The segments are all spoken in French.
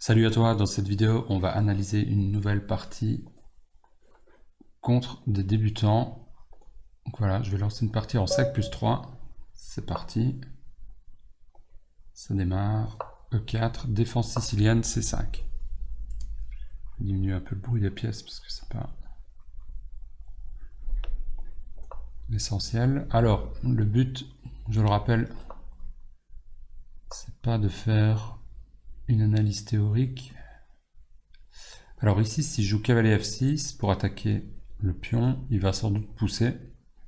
Salut à toi, dans cette vidéo on va analyser une nouvelle partie contre des débutants. Donc voilà, je vais lancer une partie en 5+3, c'est parti, ça démarre, E4, défense sicilienne, C5. Je vais diminuer un peu le bruit des pièces parce que c'est pas l'essentiel. Alors, le but, je le rappelle, c'est pas de faire une analyse théorique. Alors ici, si je joue cavalier F6 pour attaquer le pion, il va sans doute pousser.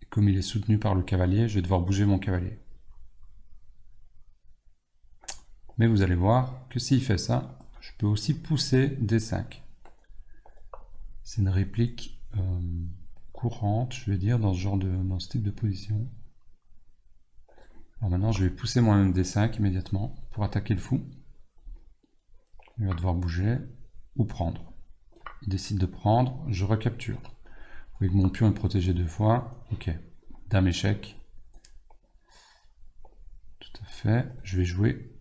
Et comme il est soutenu par le cavalier, je vais devoir bouger mon cavalier. Mais vous allez voir que s'il fait ça, je peux aussi pousser D5. C'est une réplique courante, je vais dire, dans ce type de position. Alors maintenant, je vais pousser moi-même D5 immédiatement pour attaquer le fou. Il va devoir bouger ou prendre. Il décide de prendre, je recapture. Vous voyez que mon pion est protégé 2 fois. Ok, dame échec. Tout à fait. Je vais jouer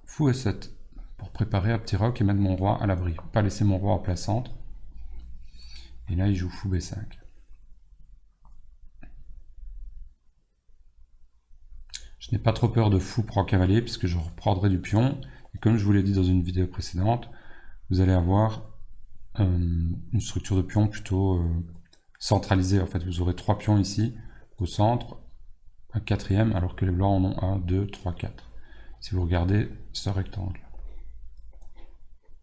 fou E7 pour préparer un petit roc et mettre mon roi à l'abri. Pas laisser mon roi en plein centre. Et là, il joue fou B5. Je n'ai pas trop peur de fou prend cavalier puisque je reprendrai du pion. Et comme je vous l'ai dit dans une vidéo précédente, vous allez avoir une structure de pion plutôt centralisée. En fait, vous aurez 3 pions ici au centre, un quatrième, alors que les blancs en ont 1, 2, 3, 4. Si vous regardez ce rectangle.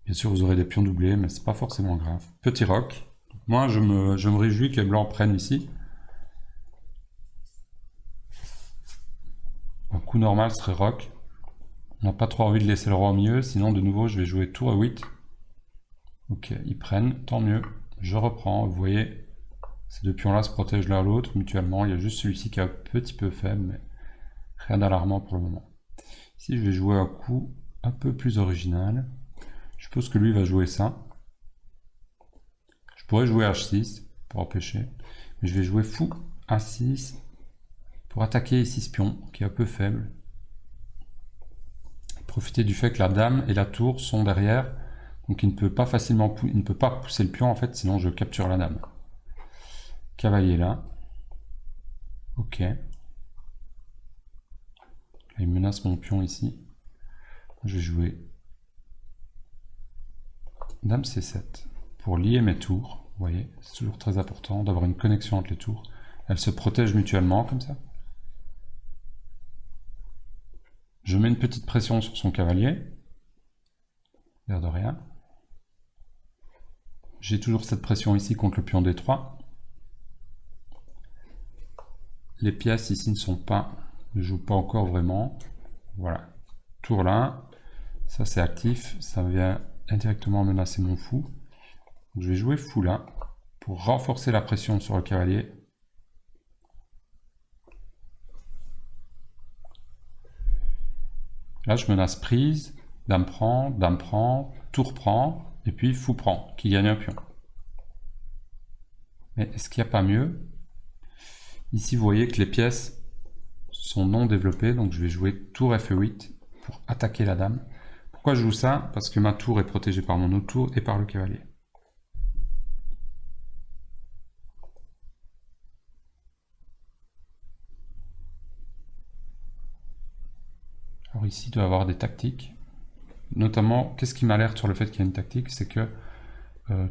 Bien sûr, vous aurez des pions doublés, mais c'est pas forcément grave. Petit roc. Moi, je me réjouis que les blancs prennent ici. Un coup normal serait roc. On n'a pas trop envie de laisser le roi au milieu, sinon de nouveau je vais jouer tour E8. Ok, ils prennent, tant mieux. Je reprends, vous voyez, ces deux pions-là se protègent l'un l'autre mutuellement. Il y a juste celui-ci qui est un petit peu faible, mais rien d'alarmant pour le moment. Ici, je vais jouer un coup un peu plus original. Je suppose que lui va jouer ça. Je pourrais jouer H6 pour empêcher, mais je vais jouer fou A6 pour attaquer ici ce pion qui est un peu faible. Profiter du fait que la dame et la tour sont derrière, donc il ne peut pas facilement il ne peut pas pousser le pion en fait, sinon je capture la dame. Cavalier là. Ok. Là, il menace mon pion ici. Je vais jouer dame C7 pour lier mes tours. Vous voyez, c'est toujours très important d'avoir une connexion entre les tours. Elles se protègent mutuellement comme ça. Je mets une petite pression sur son cavalier. L'air de rien. J'ai toujours cette pression ici contre le pion D3. Les pièces ici ne jouent pas encore vraiment. Voilà. Tour là. Ça c'est actif. Ça vient indirectement menacer mon fou. Donc, je vais jouer fou là pour renforcer la pression sur le cavalier. Là je menace prise. Dame prend, tour prend. Et puis fou prend, qui gagne un pion. Mais est-ce qu'il n'y a pas mieux? Ici vous voyez que les pièces sont non développées. Donc je vais jouer tour Fe8 pour attaquer la dame. Pourquoi je joue ça? Parce que ma tour est protégée par mon autre tour et par le cavalier. Alors ici, il doit y avoir des tactiques. Notamment, qu'est-ce qui m'alerte sur le fait qu'il y a une tactique? C'est que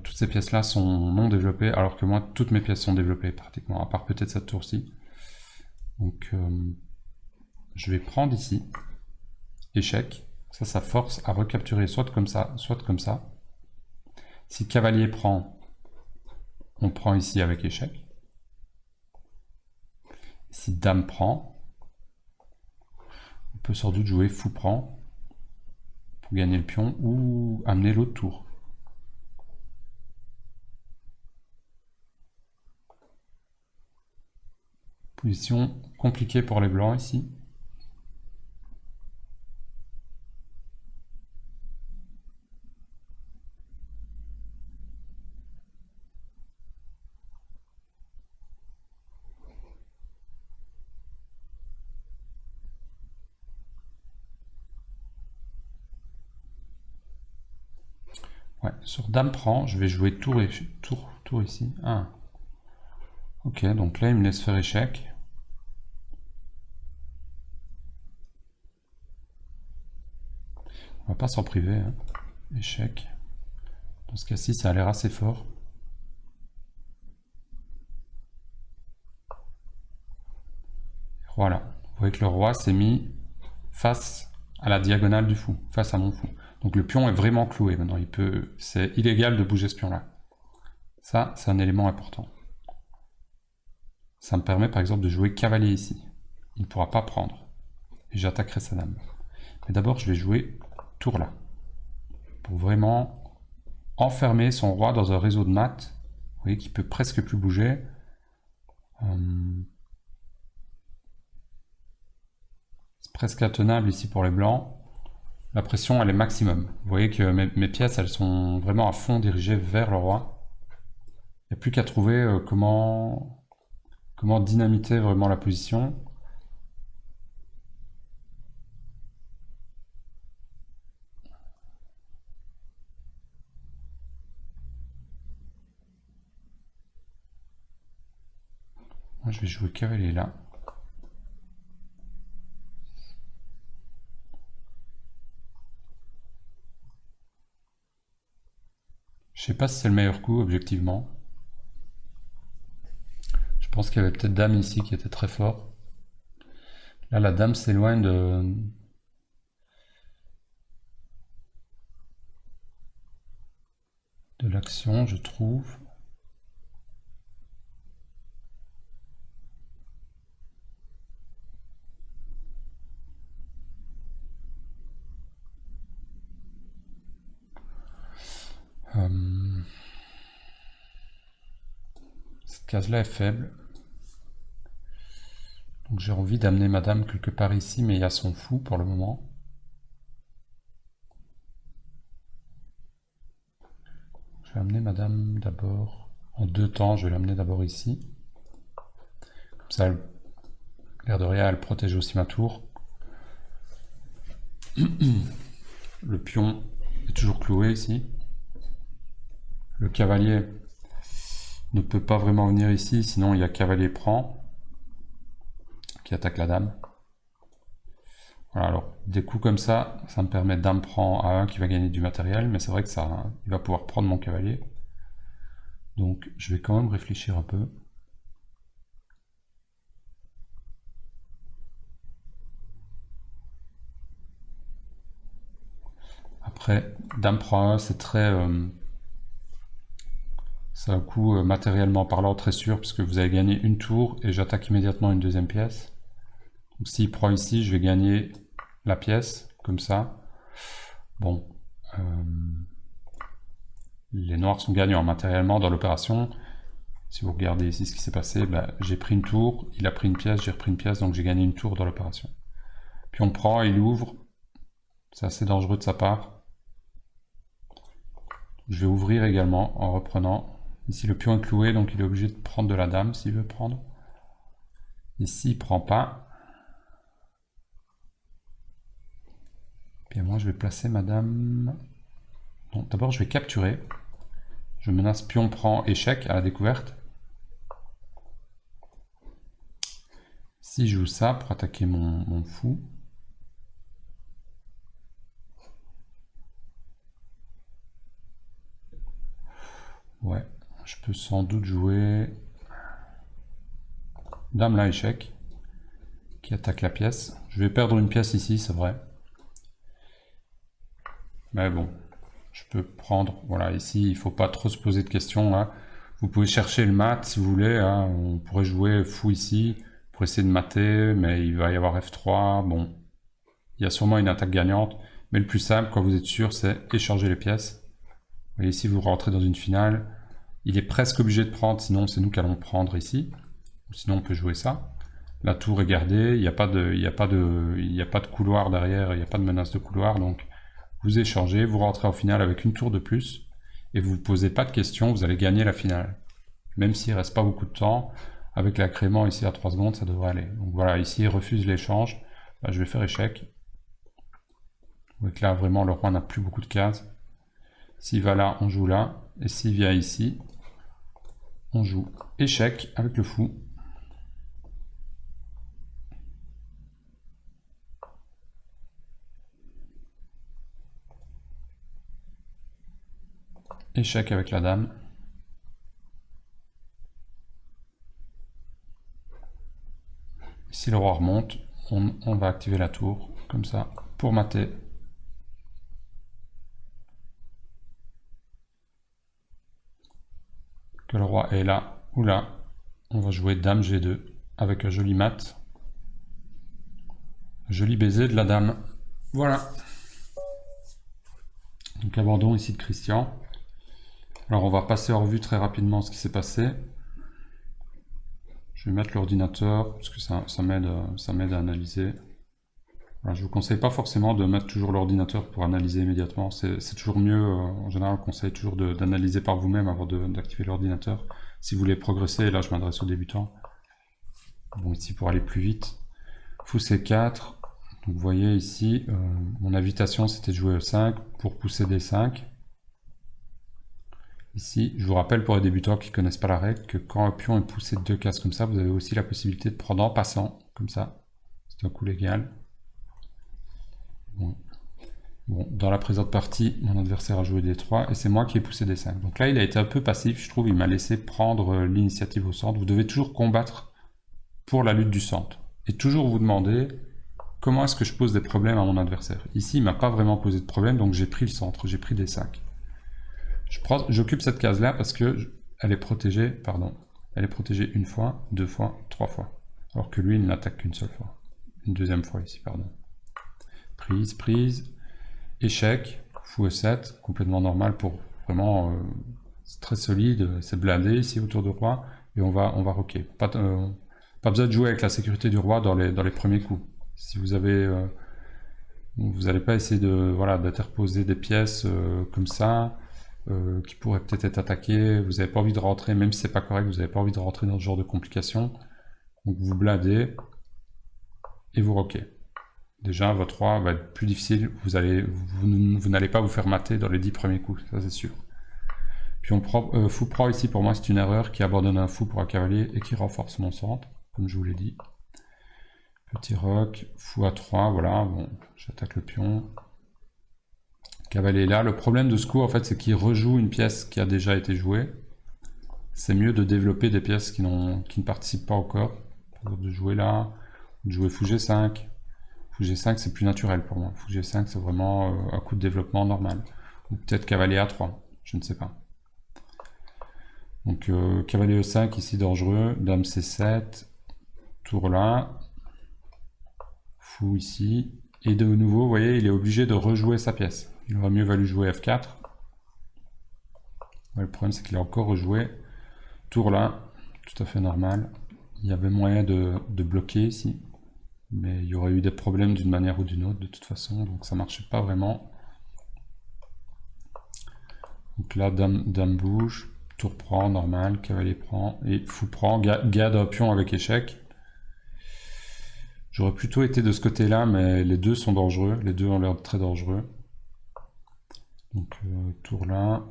toutes ces pièces-là sont non développées, alors que moi, toutes mes pièces sont développées pratiquement, à part peut-être cette tour-ci. Donc, je vais prendre ici, échec. Ça force à recapturer soit comme ça, soit comme ça. Si cavalier prend, on prend ici avec échec. Si dame prend, on peut sans doute jouer fou prend pour gagner le pion ou amener l'autre tour. Position compliquée pour les blancs ici. Ouais, sur dame prend, je vais jouer tour, et, tour ici. Ah. Ok, donc là il me laisse faire échec. On va pas s'en priver, hein. Échec. Dans ce cas-ci, ça a l'air assez fort. Voilà. Vous voyez que le roi s'est mis face à la diagonale du fou, face à mon fou. Donc le pion est vraiment cloué maintenant. C'est illégal de bouger ce pion-là. Ça, c'est un élément important. Ça me permet par exemple de jouer cavalier ici. Il ne pourra pas prendre. Et j'attaquerai sa dame. Mais d'abord, je vais jouer tour là. Pour vraiment enfermer son roi dans un réseau de maths. Vous voyez qu'il peut presque plus bouger. C'est presque intenable ici pour les blancs. La pression, elle est maximum. Vous voyez que mes pièces, elles sont vraiment à fond dirigées vers le roi. Il n'y a plus qu'à trouver comment dynamiter vraiment la position. Moi, je vais jouer cavalier là. Je sais pas si c'est le meilleur coup, objectivement. Je pense qu'il y avait peut-être dame ici qui était très fort. Là, la dame s'éloigne de l'action, je trouve. Cette case-là est faible. Donc j'ai envie d'amener madame quelque part ici, mais il y a son fou pour le moment. Je vais amener madame d'abord en deux temps, je vais l'amener d'abord ici. Comme ça, l'air de rien, elle protège aussi ma tour. Le pion est toujours cloué ici. Le cavalier ne peut pas vraiment venir ici, sinon il y a cavalier prend qui attaque la dame. Voilà, alors des coups comme ça, ça me permet dame prend à 1 qui va gagner du matériel, mais c'est vrai que ça, il va pouvoir prendre mon cavalier. Donc je vais quand même réfléchir un peu. Après, dame prend 1, c'est très... c'est un coup matériellement parlant très sûr, puisque vous avez gagné une tour et j'attaque immédiatement une deuxième pièce. Donc s'il prend ici, je vais gagner la pièce, comme ça. Bon. Les noirs sont gagnants matériellement dans l'opération. Si vous regardez ici ce qui s'est passé, bah, j'ai pris une tour, il a pris une pièce, j'ai repris une pièce, donc j'ai gagné une tour dans l'opération. Puis on prend, il ouvre. C'est assez dangereux de sa part. Je vais ouvrir également en reprenant. Ici le pion est cloué, donc il est obligé de prendre de la dame s'il veut prendre. Ici il prend pas. Puis moi je vais placer ma dame. Donc d'abord je vais capturer. Je menace pion prend échec à la découverte. Si je joue ça pour attaquer mon fou. Ouais, je peux sans doute jouer dame là échec qui attaque la pièce. Je vais perdre une pièce ici, c'est vrai. Mais bon, je peux prendre, voilà, ici il ne faut pas trop se poser de questions. Hein. Vous pouvez chercher le mat si vous voulez. Hein. On pourrait jouer fou ici pour essayer de mater, mais il va y avoir F3. Bon, il y a sûrement une attaque gagnante. Mais le plus simple, quand vous êtes sûr, c'est échanger les pièces. Vous voyez, ici vous rentrez dans une finale. Il est presque obligé de prendre, sinon c'est nous qui allons prendre ici. Sinon on peut jouer ça. La tour est gardée, il n'y a pas de couloir derrière, il n'y a pas de menace de couloir, donc vous échangez, vous rentrez en finale avec une tour de plus, et vous ne vous posez pas de questions, vous allez gagner la finale. Même s'il ne reste pas beaucoup de temps, avec l'agrément ici à 3 secondes, ça devrait aller. Donc voilà, ici il refuse l'échange, je vais faire échec. Donc là vraiment le roi n'a plus beaucoup de cases. S'il va là, on joue là. Et s'il vient ici, on joue échec avec le fou. Échec avec la dame. Si le roi remonte, on va activer la tour, comme ça, pour mater. Que le roi est là ou là. On va jouer dame G2 avec un joli mat. Joli baiser de la dame. Voilà. Donc abandon ici de Christian. Alors on va passer en revue très rapidement ce qui s'est passé. Je vais mettre l'ordinateur parce que ça m'aide à analyser. Alors, je ne vous conseille pas forcément de mettre toujours l'ordinateur pour analyser immédiatement. C'est toujours mieux, en général on conseille toujours d'analyser par vous-même avant d'activer l'ordinateur. Si vous voulez progresser, et là je m'adresse aux débutants. Bon, ici pour aller plus vite. Fou C4. Donc vous voyez ici, mon invitation c'était de jouer E5 pour pousser D5. Ici, je vous rappelle pour les débutants qui ne connaissent pas la règle que quand un pion est poussé de 2 cases comme ça, vous avez aussi la possibilité de prendre en passant, comme ça. C'est un coup légal. Bon, dans la présente partie, mon adversaire a joué D3 et c'est moi qui ai poussé D5. Donc là, il a été un peu passif, je trouve, il m'a laissé prendre l'initiative au centre. Vous devez toujours combattre pour la lutte du centre. Et toujours vous demander comment est-ce que je pose des problèmes à mon adversaire. Ici, il ne m'a pas vraiment posé de problème, donc j'ai pris le centre, j'ai pris D5. J'occupe cette case-là parce que elle est protégée, elle est protégée une fois, 2 fois, 3 fois. Alors que lui, il n'attaque qu'une seule fois. Une deuxième fois ici, pardon. Prise, prise, échec, fou E7, complètement normal pour vraiment... c'est très solide, c'est blindé ici autour du roi, et on va rocker. Pas besoin de jouer avec la sécurité du roi dans les premiers coups. Si vous avez... vous n'allez pas essayer d'interposer des pièces comme ça, qui pourraient peut-être être attaquées, vous n'avez pas envie de rentrer, même si c'est pas correct, vous n'avez pas envie de rentrer dans ce genre de complications. Donc vous blindez et vous roquez. Déjà, votre roi va être plus difficile, vous n'allez pas vous faire mater dans les 10 premiers coups, ça c'est sûr. Puis fou prend ici, pour moi, c'est une erreur qui abandonne un fou pour un cavalier et qui renforce mon centre, comme je vous l'ai dit. Petit roc, fou à 3, voilà, bon, j'attaque le pion. Cavalier là, le problème de ce coup en fait c'est qu'il rejoue une pièce qui a déjà été jouée. C'est mieux de développer des pièces qui ne participent pas encore. De jouer là, de jouer fou G5. Fou G5 c'est plus naturel pour moi. Fou G5 c'est vraiment un coup de développement normal. Ou peut-être cavalier A3, je ne sais pas. Donc cavalier E5 ici dangereux, dame C7, tour là, fou ici. Et de nouveau, vous voyez, il est obligé de rejouer sa pièce. Il aurait mieux valu jouer F4. Ouais, le problème, c'est qu'il a encore rejoué. Tour là, tout à fait normal. Il y avait moyen de bloquer ici. Mais il y aurait eu des problèmes d'une manière ou d'une autre, de toute façon. Donc ça marchait pas vraiment. Donc là, dame bouge. Tour prend, normal. Cavalier prend. Et fou prend. Garde un pion avec échec. J'aurais plutôt été de ce côté-là, mais les deux sont dangereux. Les deux ont l'air très dangereux. Donc tour là.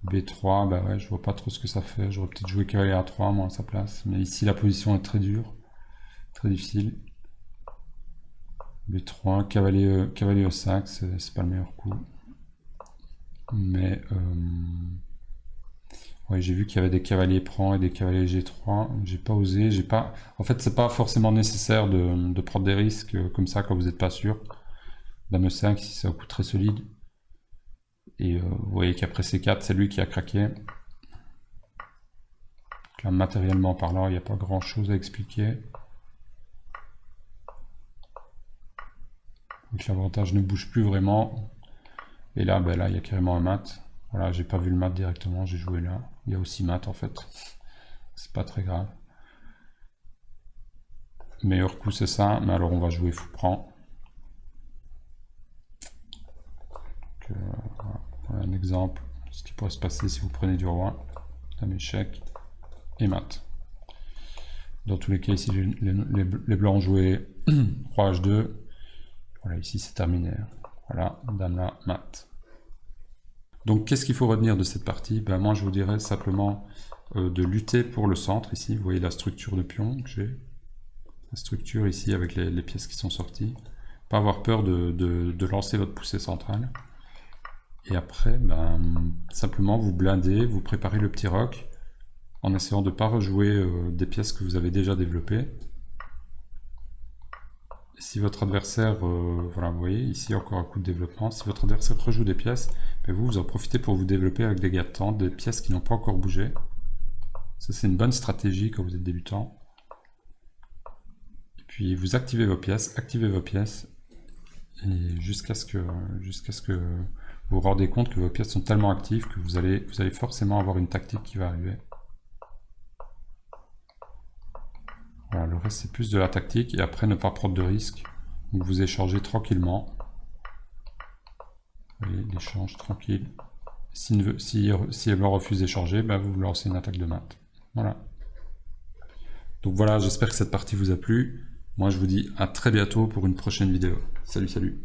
B3, bah ouais, je vois pas trop ce que ça fait. J'aurais peut-être joué cavalier A3 moi à sa place. Mais ici la position est très dure. Très difficile. B3, cavalier E5, c'est pas le meilleur coup. Mais ouais, j'ai vu qu'il y avait des cavaliers prend et des cavaliers G3. J'ai pas osé, En fait, c'est pas forcément nécessaire de prendre des risques comme ça quand vous n'êtes pas sûr. Dame E5, si c'est un coup très solide. Et vous voyez qu'après C4, c'est lui qui a craqué. Donc là, matériellement parlant, il n'y a pas grand chose à expliquer. Donc l'avantage ne bouge plus vraiment. Et là, ben là, il y a carrément un mat. Voilà, j'ai pas vu le mat directement, j'ai joué là. Il y a aussi mat en fait. C'est pas très grave. Meilleur coup c'est ça, mais alors on va jouer fou prend. Voilà un exemple de ce qui pourrait se passer si vous prenez du roi. Un échec et mat. Dans tous les cas, ici les blancs ont joué roi H2. Voilà, ici c'est terminé. Voilà, dame là, mat. Donc qu'est-ce qu'il faut retenir de cette partie? Ben, moi je vous dirais simplement de lutter pour le centre ici. Vous voyez la structure de pion que j'ai. La structure ici avec les pièces qui sont sorties. Pas avoir peur de lancer votre poussée centrale. Et après, ben, simplement vous blindez, vous préparez le petit roc en essayant de ne pas rejouer des pièces que vous avez déjà développées. Si votre adversaire, voilà, vous voyez ici encore un coup de développement, si votre adversaire rejoue des pièces, ben vous en profitez pour vous développer avec des gains de temps, des pièces qui n'ont pas encore bougé. Ça c'est une bonne stratégie quand vous êtes débutant. Et puis vous activez vos pièces, et jusqu'à ce que vous vous rendez compte que vos pièces sont tellement actives que vous allez forcément avoir une tactique qui va arriver. Voilà, le reste c'est plus de la tactique, et après ne pas prendre de risques. Donc vous échangez tranquillement. Vous voyez, l'échange tranquille. Si elle me refuse d'échanger, ben vous lancez une attaque de mat. Voilà. Donc voilà, j'espère que cette partie vous a plu. Moi je vous dis à très bientôt pour une prochaine vidéo. Salut, salut.